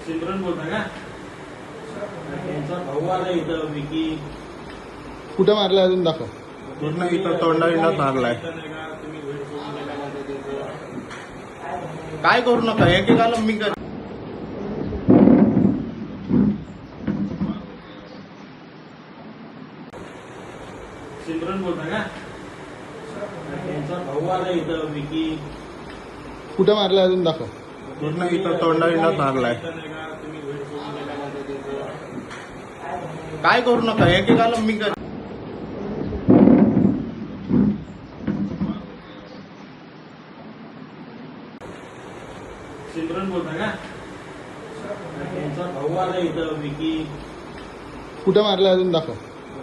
सिमरन बोलता का? त्यांचा भाऊ आला इथं विकी. कुठं मारलाय अजून दाखव. पूर्ण इथं तोंडाविंडात मारलाय. तुम्ही वेळ सोडून गेल्यानंतर त्याचं काय करू नका, एकेकाला मी सिमरन बोलता का? त्यांचा भाऊ आला इथं विकी. कुठं मारलाय अजून दाखव. पूर्ण इथं तोंडाविंडात मारलाय. तुम्ही वेळ सोडून गेल्यानंतर त्याचं काय करू नका, एकेकाला मी सिमरन बोलता का? त्यांचा भाऊ आला इथं विकी. कुठं मारलाय अजून दाखव.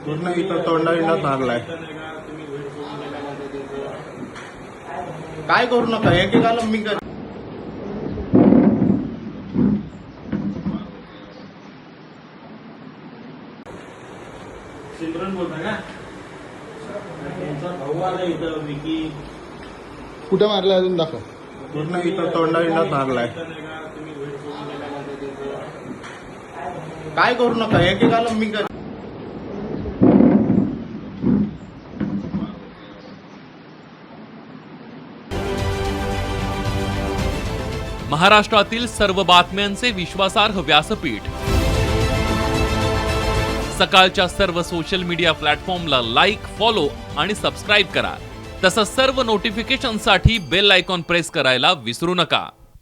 पूर्ण इथं तोंडाविंडात मारलाय. तुम्ही वेळ सोडून गेल्यानंतर त्याचं काय करू नका, एकेकाला मी सिमरन बोलता का? त्यांचा भाऊ आला इथं विकी. कुठं मारलाय अजून दाखव. पूर्ण इथं तोंडाविंडात मारलाय. तुम्ही वेळ सोडून गेल्यानंतर त्याचं काय करू नका, एकेकाला मी महाराष्ट्रातील सर्व बातम्यांचे विश्वासार्ह व्यासपीठ. सकाळच्या सर्व सोशल मीडिया प्लॅटफॉर्मला लाईक, फॉलो आणि सबस्क्राईब करा. तसंच सर्व नोटिफिकेशनसाठी बेल आयकॉन प्रेस करायला विसरू नका.